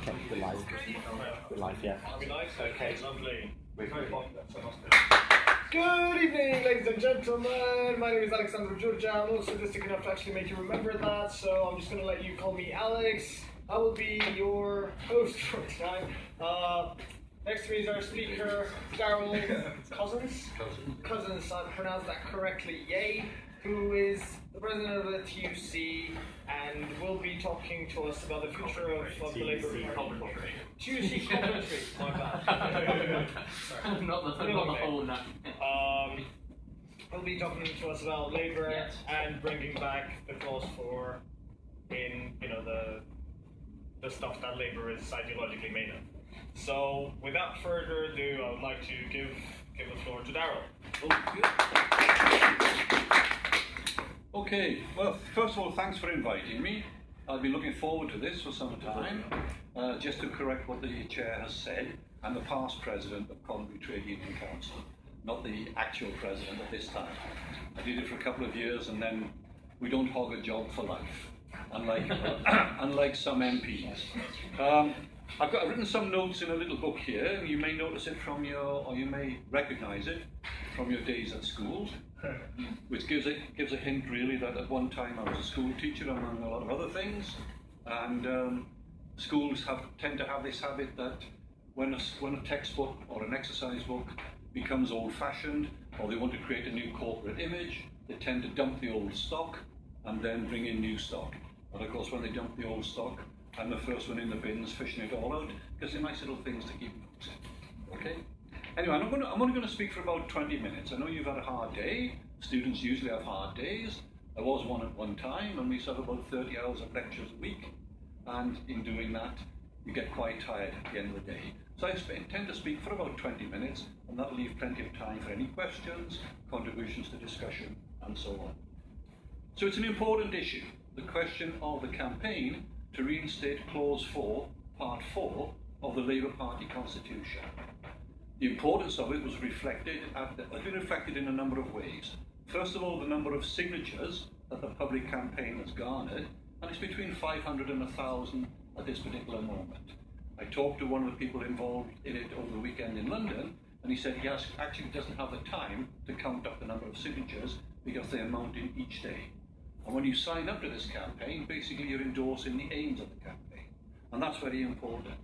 Okay, the live. The live, yeah. Okay, lovely. Good evening, ladies and gentlemen. My name is Alexander Georgia. I'm not sadistic enough to actually make you remember that, so I'm just going to let you call me Alex. I will be your host for tonight. Next to me is our speaker, Darrell Cozens. Cozens, I pronounced that correctly, yay, who is the president of the TUC and will be talking to us about the future of the Labour Party. TUC Coventry, my bad. Sorry. Not the whole name. He'll be talking to us about Labour and bringing back the clause 4 in, the stuff that Labour is ideologically made of. So, without further ado, I would like to give the floor to Darrell. Okay, well, first of all, thanks for inviting me. I've been looking forward to this for some time. Just to correct what the chair has said, I'm the past president of Coventry Trade Union Council, not the actual president at this time. I did it for a couple of years, and then we don't hog a job for life, unlike some MPs. I've written some notes in a little book here. You may notice it from or you may recognise it from your days at school, which gives a hint really that at one time I was a school teacher among a lot of other things, and schools tend to have this habit that when a textbook or an exercise book becomes old-fashioned, or they want to create a new corporate image, they tend to dump the old stock and then bring in new stock. And of course, when they dump the old stock, I'm the first one in the bins fishing it all out, because they're nice little things to keep notes in. Okay? Anyway, I'm only going to speak for about 20 minutes. I know you've had a hard day. Students usually have hard days. I was one at one time, and we used to have about 30 hours of lectures a week. And in doing that, you get quite tired at the end of the day. So I intend to speak for about 20 minutes, and that'll leave plenty of time for any questions, contributions to discussion, and so on. So it's an important issue, the question of the campaign to reinstate Clause 4, Part 4 of the Labour Party Constitution. The importance of it was has been reflected in a number of ways. First of all, the number of signatures that the public campaign has garnered, and it's between 500 and 1,000 at this particular moment. I talked to one of the people involved in it over the weekend in London, and he said he actually doesn't have the time to count up the number of signatures because they are mounted each day. And when you sign up to this campaign, basically you're endorsing the aims of the campaign. And that's very important.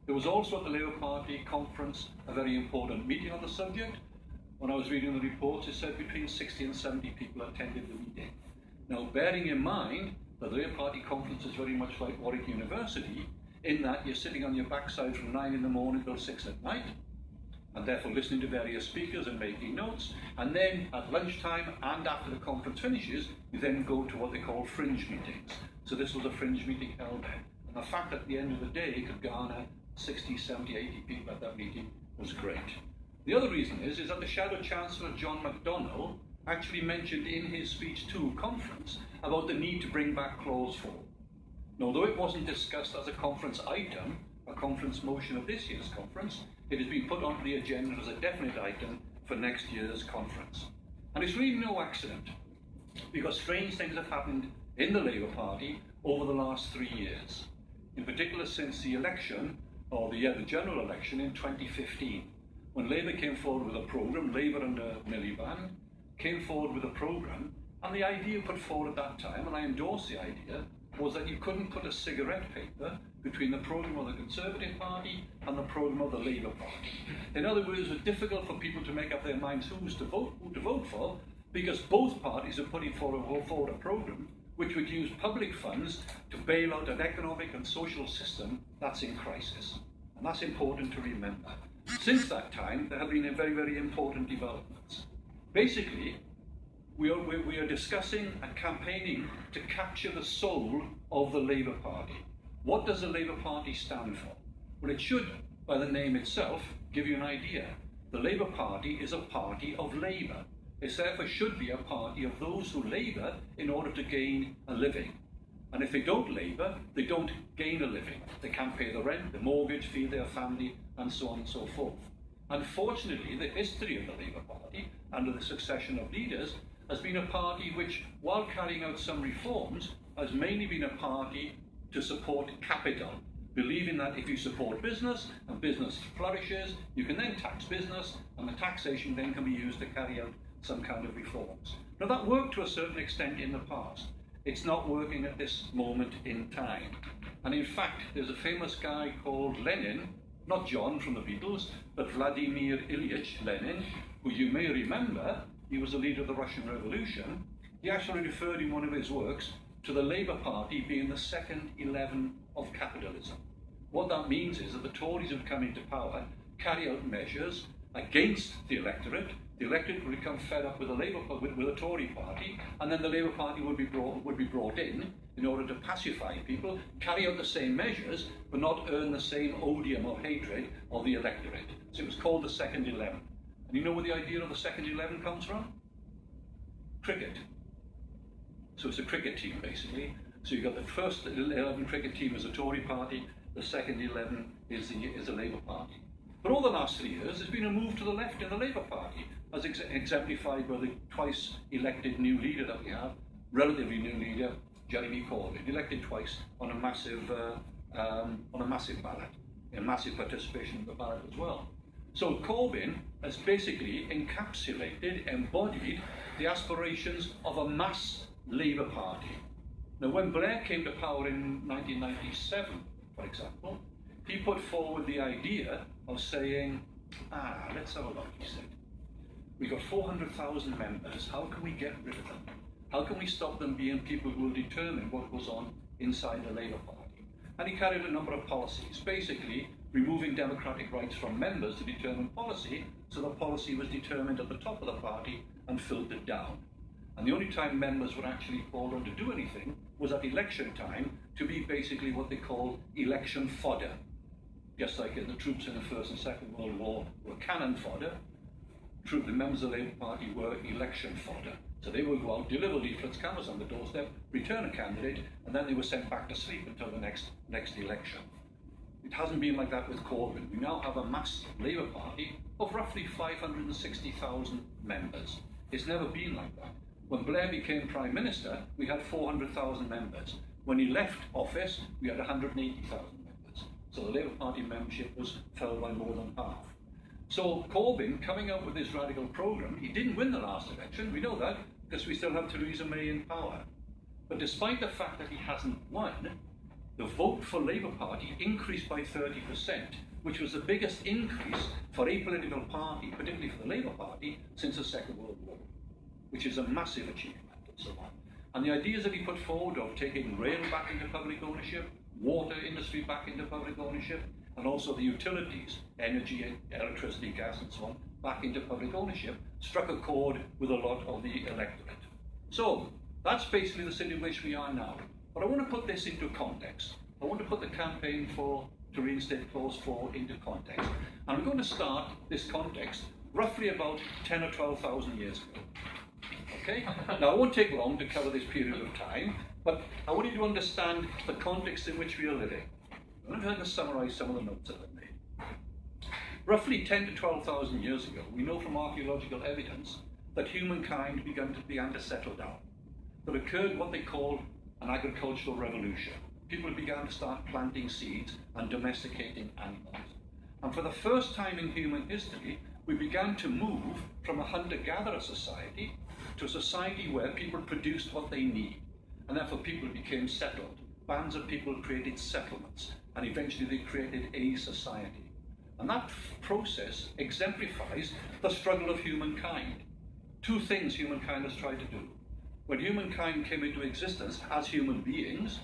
There was also at the Labour Party conference a very important meeting on the subject. When I was reading the reports, it said between 60 and 70 people attended the meeting. Now, bearing in mind that the Labour Party conference is very much like Warwick University, in that you're sitting on your backside from 9 in the morning till 6 at night, and therefore listening to various speakers and making notes, and then at lunchtime and after the conference finishes, you then go to what they call fringe meetings. So this was a fringe meeting held there. And the fact that at the end of the day it could garner 60, 70, 80 people at that meeting was great. The other reason is that the Shadow Chancellor John McDonnell actually mentioned in his speech to conference about the need to bring back Clause 4. And although it wasn't discussed as a conference item, a conference motion of this year's conference, it has been put onto the agenda as a definite item for next year's conference. And it's really no accident, because strange things have happened in the Labour Party over the last 3 years. In particular since the election, or the general election in 2015, when Labour came forward with a programme, Labour under Miliband came forward with a programme, and the idea put forward at that time, and I endorse the idea, was that you couldn't put a cigarette paper between the programme of the Conservative Party and the programme of the Labour Party. In other words, it was difficult for people to make up their minds who to vote for, because both parties are putting forward a programme which would use public funds to bail out an economic and social system that's in crisis. And that's important to remember. Since that time, there have been very, very important developments. Basically, we are discussing and campaigning to capture the soul of the Labour Party. What does the Labour Party stand for? Well, it should, by the name itself, give you an idea. The Labour Party is a party of labour. It therefore should be a party of those who labour in order to gain a living. And if they don't labour, they don't gain a living. They can't pay the rent, the mortgage, feed their family, and so on and so forth. Unfortunately, the history of the Labour Party, under the succession of leaders, has been a party which, while carrying out some reforms, has mainly been a party to support capital, believing that if you support business and business flourishes, you can then tax business, and the taxation then can be used to carry out some kind of reforms. Now that worked to a certain extent in the past. It's not working at this moment in time. And in fact, there's a famous guy called Lenin, not John from the Beatles, but Vladimir Ilyich Lenin, who you may remember, he was the leader of the Russian Revolution. He actually referred in one of his works to the Labour Party being the second 11 of capitalism. What that means is that the Tories who come into power carry out measures against the electorate. The electorate will become fed up with the Tory party, and then the Labour Party would be brought in order to pacify people, carry out the same measures, but not earn the same odium or hatred of the electorate. So it was called the second 11. And you know where the idea of the second 11 comes from? Cricket. So it's a cricket team, basically. So you've got the first 11 cricket team as a Tory party, the second 11 is the Labour Party. But over the last 3 years, there's been a move to the left in the Labour Party, as exemplified by the twice elected new leader that we have, relatively new leader, Jeremy Corbyn, elected twice on a massive ballot, a massive participation in the ballot as well. So Corbyn has basically encapsulated, embodied the aspirations of a mass Labour Party. Now, when Blair came to power in 1997, for example, he put forward the idea of saying, let's have a look, he said. We've got 400,000 members, how can we get rid of them? How can we stop them being people who will determine what goes on inside the Labour Party? And he carried a number of policies, basically removing democratic rights from members to determine policy, so the policy was determined at the top of the party and filtered down. And the only time members were actually called on to do anything was at election time, to be basically what they call election fodder. Just like the troops in the First and Second World War were cannon fodder, the members of the Labour Party were election fodder. So they would go out, deliver leaflets, canvass on the doorstep, return a candidate, and then they were sent back to sleep until the next election. It hasn't been like that with Corbyn. We now have a mass Labour Party of roughly 560,000 members. It's never been like that. When Blair became Prime Minister, we had 400,000 members. When he left office, we had 180,000 members. So the Labour Party membership fell by more than half. So Corbyn, coming out with this radical programme, he didn't win the last election, we know that, because we still have Theresa May in power. But despite the fact that he hasn't won, the vote for Labour Party increased by 30%, which was the biggest increase for a political party, particularly for the Labour Party, since the Second World War, which is a massive achievement and so on. And the ideas that he put forward of taking rail back into public ownership, water industry back into public ownership, and also the utilities, energy, electricity, gas and so on, back into public ownership, struck a chord with a lot of the electorate. So that's basically the city in which we are now. But I want to put this into context. I want to put the campaign to reinstate Clause 4 into context. And I'm going to start this context roughly about 10 or 12,000 years ago. Okay? Now, it won't take long to cover this period of time, but I want you to understand the context in which we are living. I'm going to summarize some of the notes that I've made. Roughly 10 to 12,000 years ago, we know from archaeological evidence that humankind began to settle down. There occurred what they call an agricultural revolution. People began to start planting seeds and domesticating animals. And for the first time in human history, we began to move from a hunter-gatherer society to a society where people produced what they need. And therefore people became settled. Bands of people created settlements, and eventually they created a society. And that process exemplifies the struggle of humankind. Two things humankind has tried to do. When humankind came into existence as human beings,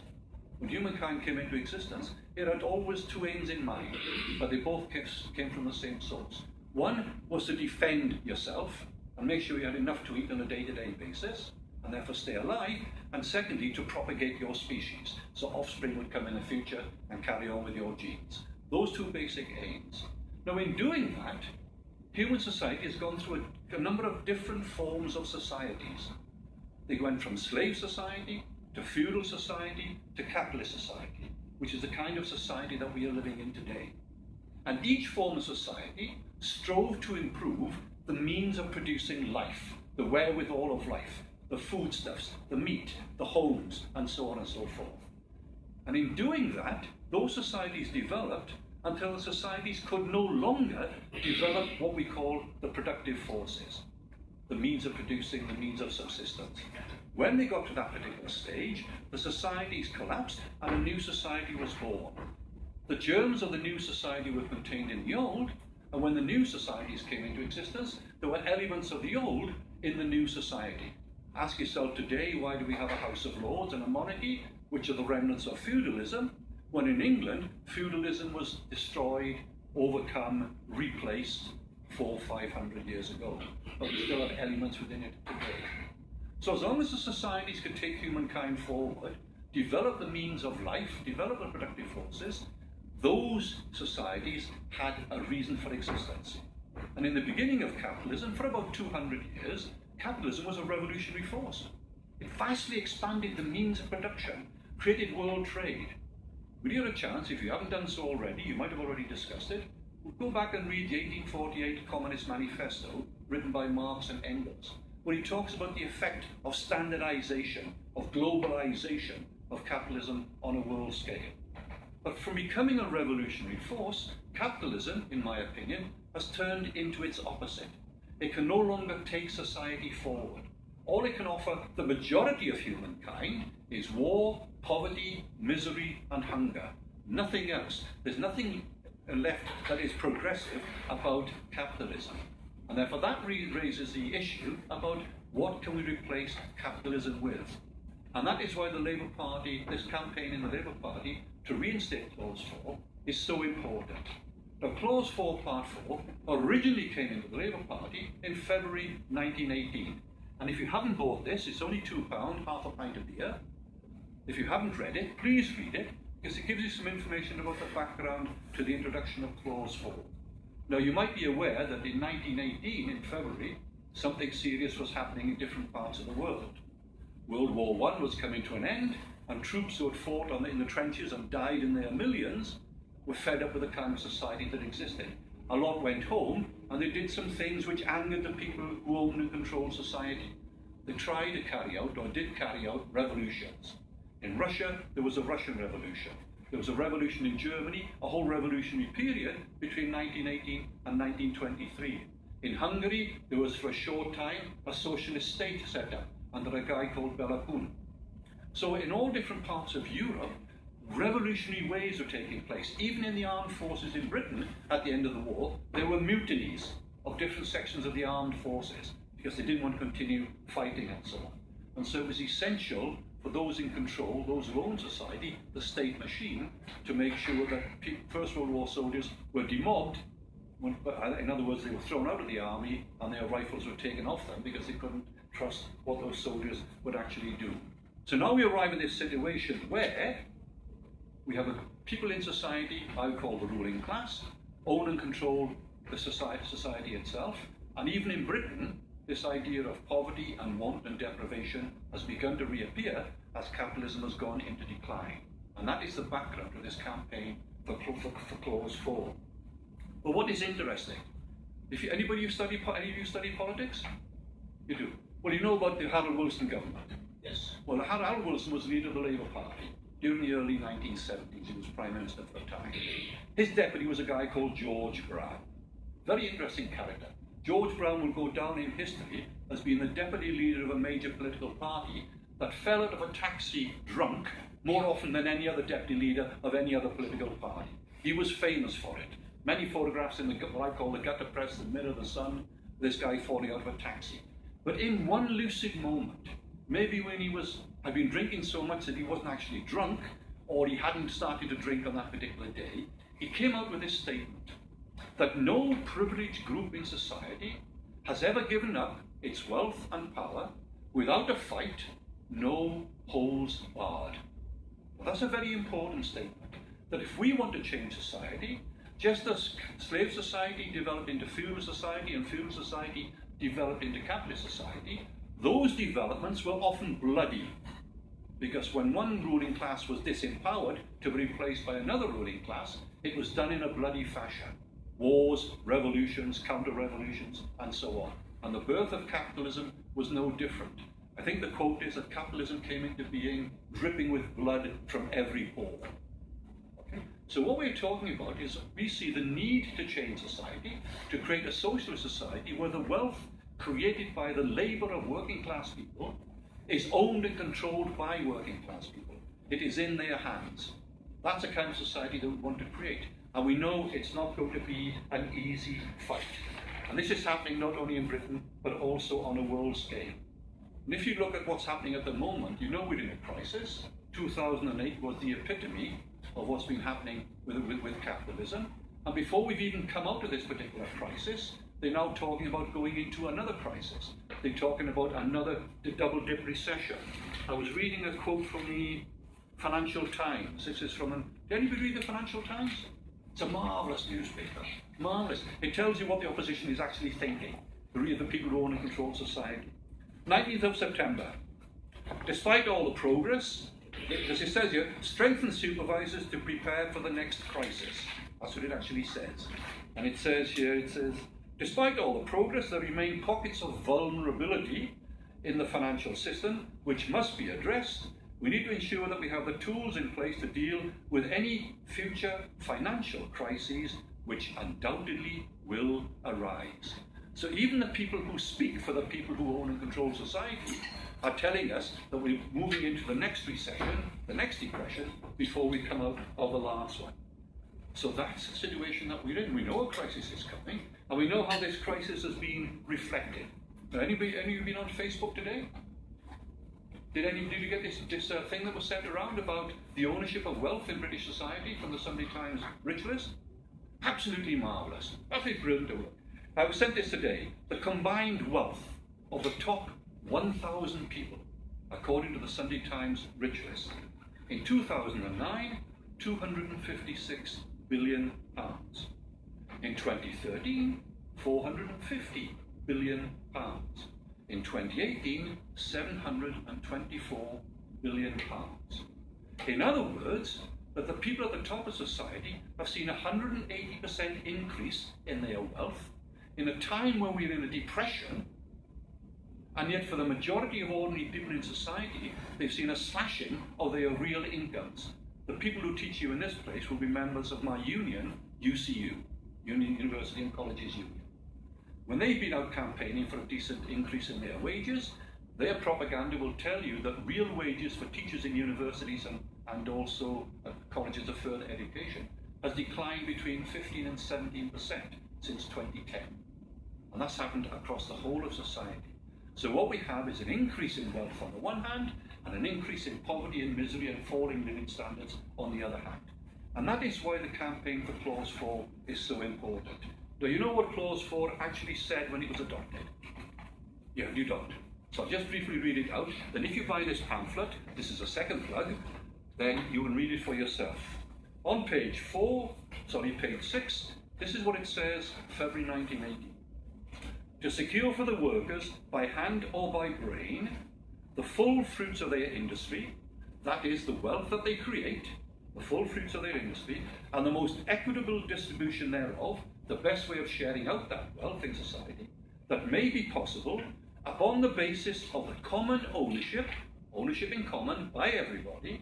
it had always two aims in mind, but they both came from the same source. One was to defend yourself and make sure you had enough to eat on a day-to-day basis, and therefore stay alive, and secondly, to propagate your species, so offspring would come in the future and carry on with your genes. Those two basic aims. Now, in doing that, human society has gone through a number of different forms of societies. They went from slave society to feudal society to capitalist society, which is the kind of society that we are living in today. And each form of society strove to improve the means of producing life, the wherewithal of life, the foodstuffs, the meat, the homes, and so on and so forth. And in doing that, those societies developed until the societies could no longer develop what we call the productive forces, the means of producing, the means of subsistence. When they got to that particular stage, the societies collapsed and a new society was born. The germs of the new society were contained in the old, and when the new societies came into existence, there were elements of the old in the new society. Ask yourself today, why do we have a House of Lords and a monarchy, which are the remnants of feudalism, when in England, feudalism was destroyed, overcome, replaced 400-500 years ago. But we still have elements within it today. So as long as the societies could take humankind forward, develop the means of life, develop the productive forces, those societies had a reason for existence. And in the beginning of capitalism, for about 200 years, capitalism was a revolutionary force. It vastly expanded the means of production, created world trade. When you get a chance, if you haven't done so already, you might have already discussed it, go back and read the 1848 Communist Manifesto written by Marx and Engels, where he talks about the effect of standardization, of globalization of capitalism on a world scale. But from becoming a revolutionary force, capitalism, in my opinion, has turned into its opposite. It can no longer take society forward. All it can offer the majority of humankind is war, poverty, misery, and hunger. Nothing else. There's nothing left that is progressive about capitalism. And therefore that raises the issue about what can we replace capitalism with. And that is why the Labour Party, this campaign in the Labour Party to reinstate Clause 4 is so important. Now, Clause 4, Part 4 originally came into the Labour Party in February 1918. And if you haven't bought this, it's only £2, half a pint of beer. If you haven't read it, please read it, because it gives you some information about the background to the introduction of Clause 4. Now, you might be aware that in 1918, in February, something serious was happening in different parts of the world. World War I was coming to an end, and troops who had fought in the trenches and died in their millions were fed up with the kind of society that existed. A lot went home, and they did some things which angered the people who owned and controlled society. They tried to carry out, or did carry out, revolutions. In Russia, there was a Russian Revolution. There was a revolution in Germany, a whole revolutionary period between 1918 and 1923. In Hungary, there was for a short time a socialist state set up under a guy called Bela Kun. So in all different parts of Europe, revolutionary ways were taking place. Even in the armed forces in Britain at the end of the war, there were mutinies of different sections of the armed forces because they didn't want to continue fighting and so on. And so it was essential for those in control, those who owned society, the state machine, to make sure that First World War soldiers were demobbed. In other words, they were thrown out of the army and their rifles were taken off them because they couldn't trust what those soldiers would actually do. So now we arrive at this situation where we have people in society, I would call the ruling class, own and control the society itself. And even in Britain, this idea of poverty and want and deprivation has begun to reappear as capitalism has gone into decline. And that is the background to this campaign for Clause 4. But what is interesting, any of you study politics? You do. Well, you know about the Harold Wilson government. Yes. Well, Harold Wilson was leader of the Labour Party during the early 1970s. He was Prime Minister for the time. His deputy was a guy called George Brown. Very interesting character. George Brown will go down in history as being the deputy leader of a major political party that fell out of a taxi drunk more often than any other deputy leader of any other political party. He was famous for it. Many photographs in what I call the gutter press, the Mirror, the Sun, this guy falling out of a taxi. But in one lucid moment, maybe when had been drinking so much that he wasn't actually drunk, or he hadn't started to drink on that particular day, he came out with this statement that no privileged group in society has ever given up its wealth and power without a fight, no holds barred. Well, that's a very important statement, that if we want to change society, just as slave society developed into feudal society and feudal society developed into capitalist society, those developments were often bloody, because when one ruling class was disempowered to be replaced by another ruling class, it was done in a bloody fashion. Wars, revolutions, counter-revolutions, and so on. And the birth of capitalism was no different. I think the quote is that capitalism came into being dripping with blood from every pore. Okay? So what we're talking about is we see the need to change society, to create a socialist society where the wealth created by the labour of working class people is owned and controlled by working class people. It is in their hands. That's the kind of society that we want to create. And we know it's not going to be an easy fight. And this is happening not only in Britain, but also on a world scale. And if you look at what's happening at the moment, you know we're in a crisis. 2008 was the epitome of what's been happening with capitalism. And before we've even come out of this particular crisis, they're now talking about going into another crisis. They're talking about another double-dip recession. I was reading a quote from the Financial Times. This is from did anybody read the Financial Times? It's a marvellous newspaper. Marvellous. It tells you what the opposition is actually thinking. The people who own and control society. 19th of September. Despite all the progress, as it says here, strengthen supervisors to prepare for the next crisis. That's what it actually says. And it says here, despite all the progress, there remain pockets of vulnerability in the financial system, which must be addressed. We need to ensure that we have the tools in place to deal with any future financial crises which undoubtedly will arise. So even the people who speak for the people who own and control society are telling us that we're moving into the next recession, the next depression, before we come out of the last one. So that's the situation that we're in. We know a crisis is coming, and we know how this crisis has been reflected. Any of you been on Facebook today? Did you get this thing that was sent around about the ownership of wealth in British society from the Sunday Times Rich List? Absolutely marvellous. Absolutely brilliant to look. I was sent this today. The combined wealth of the top 1,000 people, according to the Sunday Times Rich List. In 2009, £256 billion. In 2013, £450 billion. In 2018, £724 billion. In other words, that the people at the top of society have seen a 180% increase in their wealth in a time when we're in a depression, and yet for the majority of ordinary people in society, they've seen a slashing of their real incomes. The people who teach you in this place will be members of my union, UCU, University and Colleges Union. When they've been out campaigning for a decent increase in their wages, their propaganda will tell you that real wages for teachers in universities and also colleges of further education has declined between 15 and 17% since 2010. And that's happened across the whole of society. So what we have is an increase in wealth on the one hand, and an increase in poverty and misery and falling living standards on the other hand. And that is why the campaign for Clause 4 is so important. Do you know what Clause 4 actually said when it was adopted? Yeah, you don't. So I'll just briefly read it out. Then if you buy this pamphlet, this is a second plug, then you can read it for yourself. On page 6, this is what it says, February 1980. To secure for the workers, by hand or by brain, the full fruits of their industry, that is, the wealth that they create, the full fruits of their industry, and the most equitable distribution thereof, the best way of sharing out that wealth in society, that may be possible upon the basis of the common ownership in common by everybody,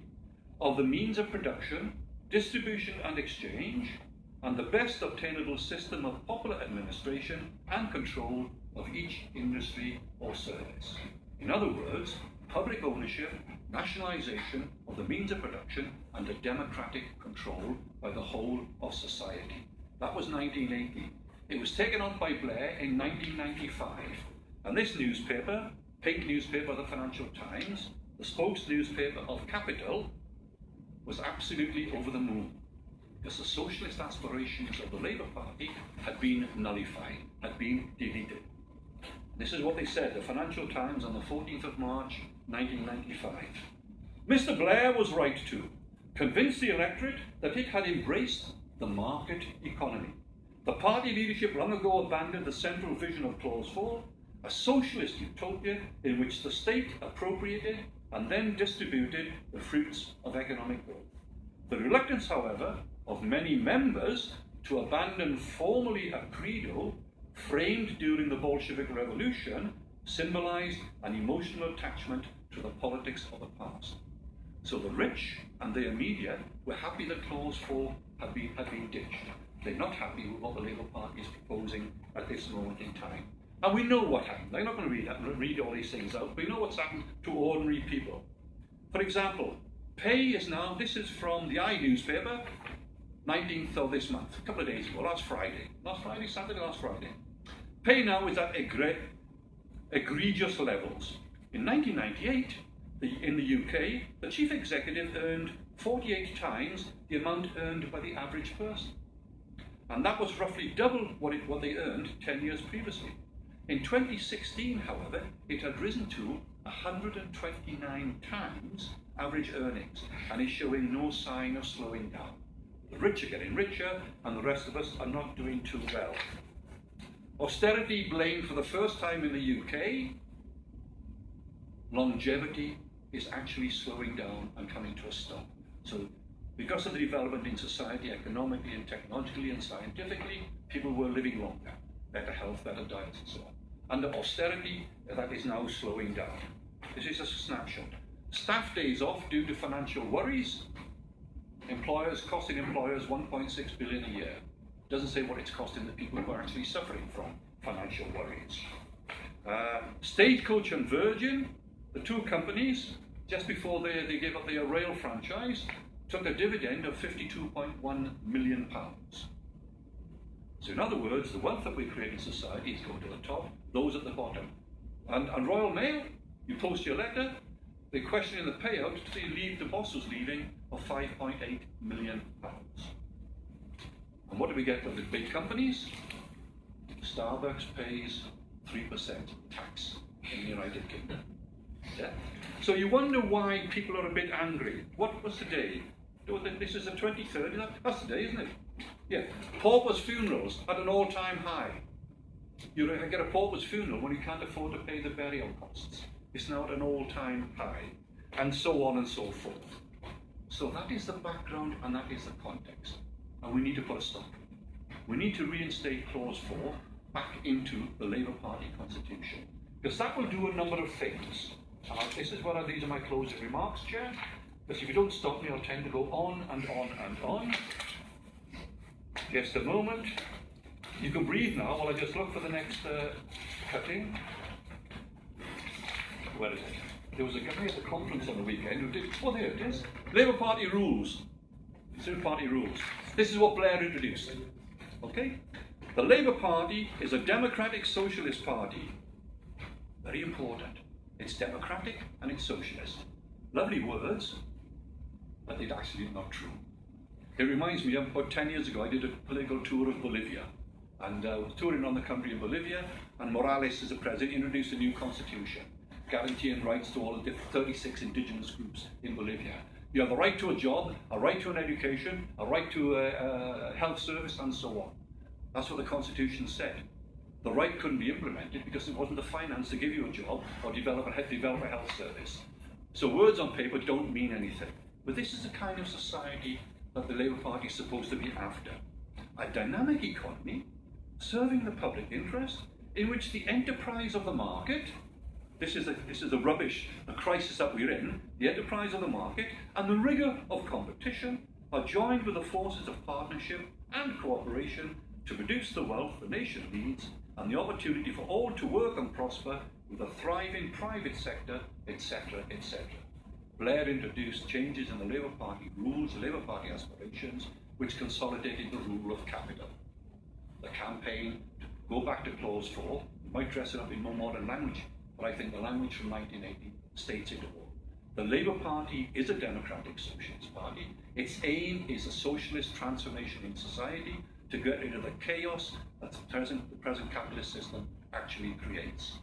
of the means of production, distribution and exchange, and the best obtainable system of popular administration and control of each industry or service. In other words, public ownership, nationalisation of the means of production, and a democratic control by the whole of society. That was 1980. It was taken on by Blair in 1995. And this newspaper, pink newspaper of the Financial Times, the spokes newspaper of Capital, was absolutely over the moon, because the socialist aspirations of the Labour Party had been nullified, had been deleted. This is what they said, the Financial Times on the 14th of March, 1995. Mr. Blair was right to convince the electorate that it had embraced the market economy. The party leadership long ago abandoned the central vision of Clause 4, a socialist utopia in which the state appropriated and then distributed the fruits of economic growth. The reluctance, however, of many members to abandon formally a credo framed during the Bolshevik Revolution symbolized an emotional attachment to the politics of the past. So the rich and their media were happy that Clause 4 had been ditched. They're not happy with what the Labour Party is proposing at this moment in time. And we know what happened. I'm not going to read all these things out. We know what's happened to ordinary people. For example, pay is now, this is from the newspaper, 19th of this month, a couple of days ago, last Friday, Saturday, last Friday. Pay now is at egregious levels. In 1998, in the UK, the chief executive earned 48 times the amount earned by the average person. And that was roughly double what they earned 10 years previously. In 2016, however, it had risen to 129 times average earnings and is showing no sign of slowing down. The rich are getting richer and the rest of us are not doing too well. Austerity blamed for the first time in the UK. Longevity is actually slowing down and coming to a stop. So because of the development in society, economically and technologically and scientifically, people were living longer, better health, better diets and so on. Under austerity, that is now slowing down. This is a snapshot. Staff days off due to financial worries. Costing employers 1.6 billion a year. Doesn't say what it's costing the people who are actually suffering from financial worries. Stagecoach and Virgin, the two companies, just before they gave up their rail franchise, took a dividend of £52.1 million. So in other words, the wealth that we create in society is going to the top, those at the bottom. And Royal Mail, you post your letter, they're questioning the payout the boss was leaving of £5.8 million. And what do we get with the big companies? Starbucks pays 3% tax in the United Kingdom. Yeah? So you wonder why people are a bit angry. What was today? This is the 23rd, that's today, isn't it? Yeah. Paupers' funerals at an all-time high. You get a pauper's funeral when you can't afford to pay the burial costs. It's now at an all-time high, and so on and so forth. So that is the background and that is the context. And we need to put a stop. We need to reinstate Clause 4 back into the Labour Party constitution. Because that will do a number of things. These are my closing remarks, Chair. Because if you don't stop me, I'll tend to go on and on and on. Just a moment. You can breathe now while I just look for the next cutting. Where is it? There was a guy at the conference on the weekend who did. Oh, there it is. Labour Party rules. Labour Party rules. This is what Blair introduced. Okay? The Labour Party is a democratic socialist party. Very important. It's democratic and it's socialist. Lovely words, but they're actually not true. It reminds me of about 10 years ago, I did a political tour of Bolivia. And I was touring on the country in Bolivia, and Morales, as the president, introduced a new constitution, guaranteeing rights to all the 36 indigenous groups in Bolivia. You have a right to a job, a right to an education, a right to a health service, and so on. That's what the constitution said. The right couldn't be implemented because there wasn't the finance to give you a job or develop a health service. So words on paper don't mean anything. But this is the kind of society that the Labour Party is supposed to be after. A dynamic economy, serving the public interest, in which the enterprise of the market, this is the rubbish, the crisis that we're in, the enterprise of the market and the rigour of competition are joined with the forces of partnership and cooperation to produce the wealth the nation needs and the opportunity for all to work and prosper with a thriving private sector, etc., etc. Blair introduced changes in the Labour Party rules, the Labour Party aspirations, which consolidated the rule of capital. The campaign to go back to Clause 4, might dress it up in more modern language, but I think the language from 1980 states it all. The Labour Party is a democratic socialist party. Its aim is a socialist transformation in society to get rid of the chaos that the present capitalist system actually creates.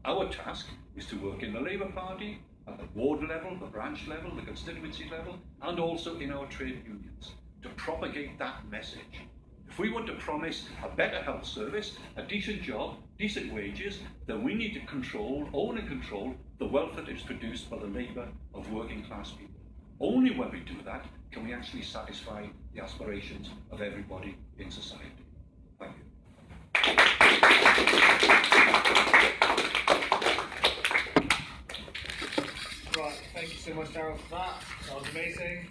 Our task is to work in the Labour Party at the ward level, the branch level, the constituency level, and also in our trade unions to propagate that message. If we want to promise a better health service, a decent job, decent wages, then we need to own and control the wealth that is produced by the labour of working class people. Only when we do that can we actually satisfy the aspirations of everybody in society. Thank you. Right, thank you so much, Darrell, for that. That was amazing.